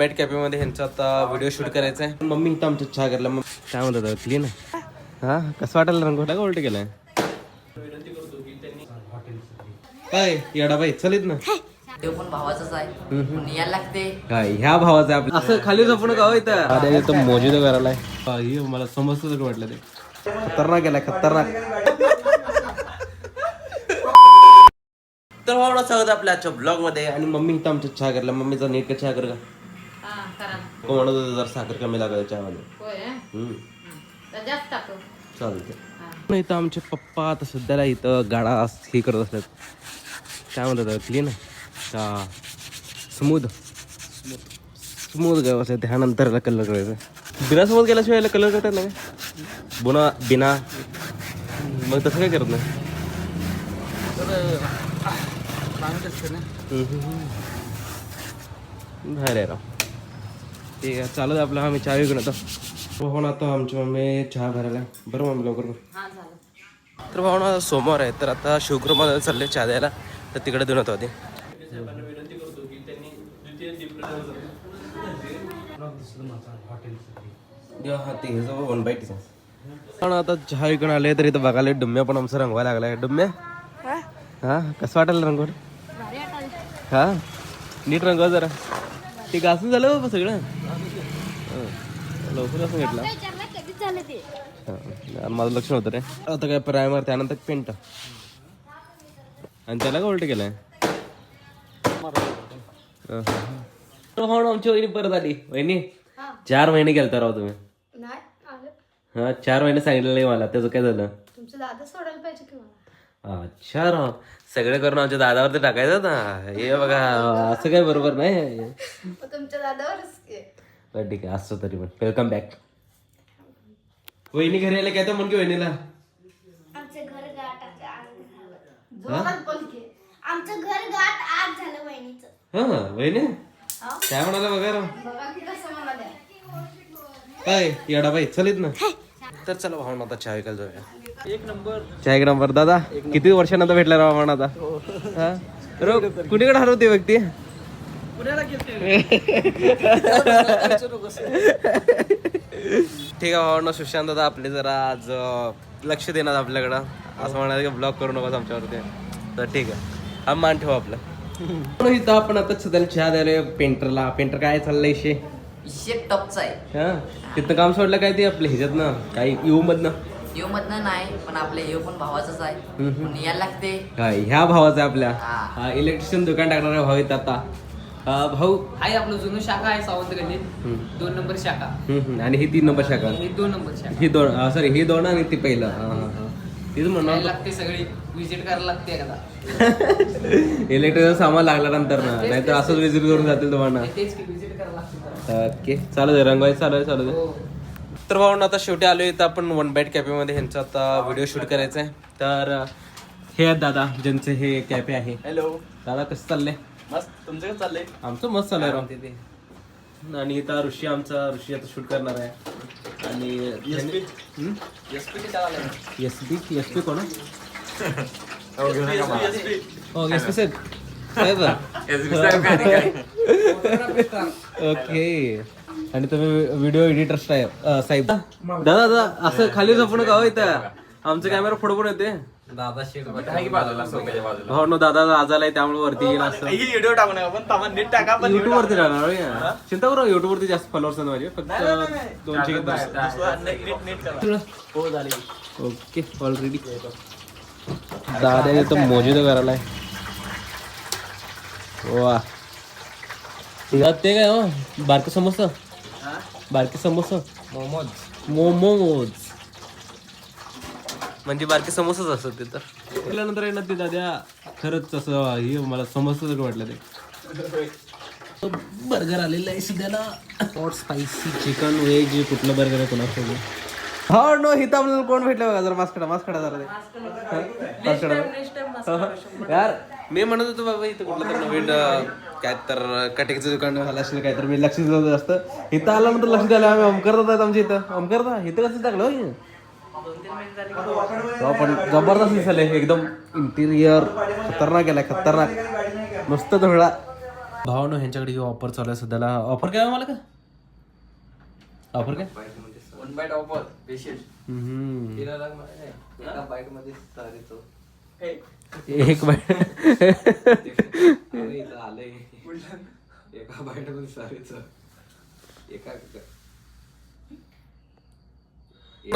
बेट कॅफेमध्ये ह्यांचा आता व्हिडिओ शूट करायचा आहे. मम्मी इथं आमच्या चहा करला. मग काय म्हणतात क्लीन आहे हा. कसं वाटायला रंगवटा का उलट केलाय काय येडा बाई चलित ना ते पण भावाचाच आहे पण यायला लागते काय ह्या भावाचं आपलं असं खाली झोपून गाव इथं मोजिद करायला मला समजतं का वाटलं ते खतरनाक गेलाय खतरनाक. तर भावना स्वागत आपल्या आजच्या ब्लॉग मध्ये. आणि मम्मी इथं आमच्या चहा करला. मम्मीचा नीट का चहा कर का म्हणत होतं जर साखर कमी लागेल चहामध्ये चालते. इथं आमचे पप्पा आता सध्याला इथं गाडा हे करत असतात. काय म्हणतात क्लीन आहे का स्मूथ गाव त्यानंतर कलर करायचं. बिना समोर गेल्याशिवाय कलर करतात ना बुना बिना मग तसं काय करत नाही. अरे राव ठीक आहे चालत आपलं. आम्ही चहा विकून येतो. हो ना आता आमची मम्मी चहा भरायला. बरं मम्मी लवकर. तर भावना सोमवार आहे तर आता शुक्रवार चालले चहा द्यायला तर तिकडे देऊन होतो आधी. पण आता चहा विकून आले तर इथं बघायला डुम्म्या पण आमचं रंगवायला लागलाय. डुम्म्या हा कसं वाटायला रंगवट हा नीट रंगवा जरा. ते घासून झालं बाबा सगळं लवकर असं घेतलं. माझं लक्ष नव्हतं रे. आता काय प्रायमर त्यानंतर पेंट आणि त्याला का उलट केलंय. आमची वहिनी परत आली. वहिनी 4 महिने गेलता राव तुम्ही. हा 4 महिने सांगितलेलं मला. त्याचं काय झालं. तुमचं दादा सोडायला पाहिजे की मला. अच्छा राव सगळं करून आमच्या दादावरती टाकायचं ना. हे बघा असं काय बरोबर नाही. तुमच्या दादावरच ठीक आहे असं तरी पण वेलकम बॅक. वहिनी घरी आले काय तर म्हण की वहिनीला आमचं घर गाठ आमचं घर गाठ आज झालं वहिनीचं. हा वहिनी काय म्हणाला बघा राव. बघा की कसं मला द्या. काय येडा बाई चलित ना. तर चला भावना आता चहा विकायला जाऊया. चहा एक नंबर. दादा किती वर्षानंतर भेटला राव म्हणा आता. हा कुणीकडे हरवते व्यक्ती. ठीक आहे भावना. सुशांत दादा आपले जरा आज लक्ष देणार आपल्याकडं. असं म्हणाले की ब्लॉक करू नकोस आमच्यावरती. तर ठीक आहे हा मान ठेवा आपला. इथं आपण आता सध्या चहा द्यायला पेंटरला. पेंटर काय चाललंय विषय टपचा आहे. हा तिथं काम सोडलं काय ते आपल्या ह्याच्यात ना काही येऊ मधनं येऊ मधनं नाही पण आपल्या येऊ पण भावाचाच आहे पण यायला लागते काय ह्या भावाचा आपल्या हा इलेक्ट्रिशियन दुकान टाकणारा भाऊ येत आता. भाऊ आहे आपलं जुनं शाखा आहे सावंत गल्लीत 2 नंबर शाखा. आणि ही 3 नंबर शाखा. ही 2 नंबर शाखा. ही 2 सॉरी ही 2 आणि ती पहिलं तिथं म्हणणार लागते सगळी विजिट करायला लागते एखादा. इलेक्ट्रिकचं सामान लागल्यानंतर ना नाहीतर असंच विजिट करून जातील तुम्हाला. तेच की विजिट करायला लागते. ओके चालू दे रंगवाई चालू दे. तर भाऊ आता शेवटी आलो इथं आपण वन बाईट कॅफेमध्ये ह्यांचा आता व्हिडिओ शूट करायचा आहे. तर हे आहेत दादा ज्यांचे हे कॅफे आहे. हॅलो दादा कसं चाललंय. मस्त तुमचं कसं चाललंय. आमचं मस्त चाललंय राव तिथे. आणि इथं ऋषी आता शूट करणार आहे. आणि एसपी कोण एसपी साहेब ओके. आणि तुम्ही व्हिडिओ एडिटर साहेब. दादा दादा असं खाली झोपून गाव इथं आमचं कॅमेरा फोटो पण येते. दादा शेट बाजूला हो ना दादा आजाला आहे त्यामुळे वरती येईल असं. व्हिडिओ टाकू नका पण तमा नीट टाका. पण युट्यूब वरती राहणार चिंता करू. युट्यूब वरती जास्त फॉलोअर्स आहेत माझे फक्त 200. हो झाली. ओके ऑलरेडी दादा तर मोजिद करायला आहे. वा ते काय हो बारके समोसा. बारके समोसा मोमोज म्हणजे बारके समोसाच असतात ते. तर केल्यानंतर आहे ना ते दादा खरंच असं हे मला समजतं का वाटलं ते. बर्गर आलेलं आहे सध्याला. हॉट स्पायसी चिकन व्हेज कुठलं बर्गर आहे कोणासोबत. हो नो हिथं आपल्याला कोण भेटलं बघा जरा मास्क काढा जरा यार. मी म्हणत होतो बाबा इथं कुठलं तर नवीन काय तर कटिंगचं दुकान झालं असेल काय तर मी लक्ष दिलं असतं. इथं आल्यानंतर लक्ष द्यायला आम्ही अमकरतात आहेत आमच्या इथं. अमकरता इथं कसं टाकलं पण जबरदस्त दिसले एकदम. इंटिरियर खतरनाक केलाय खतरनाक. मस्त धुळा भावानं ह्यांच्याकडे ऑफर चालू आहे सध्याला. ऑफर काय आहे मला का ऑफर काय वन बाईट ऑफर स्पेशल. एका बाईट मध्ये सारीच एक बाईट इथं आलंय एका बाईट मध्ये सारीच एका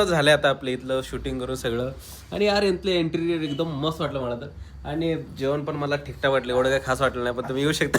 झालं आता आपलं इथलं शूटिंग करून सगळं. आणि यार इथलं इंटेरियर एकदम मस्त वाटलं मला तर. आणि जेवण पण मला ठीकठाक वाटलं, एवढं काही खास वाटलं नाही, पण तुम्ही येऊ शकता.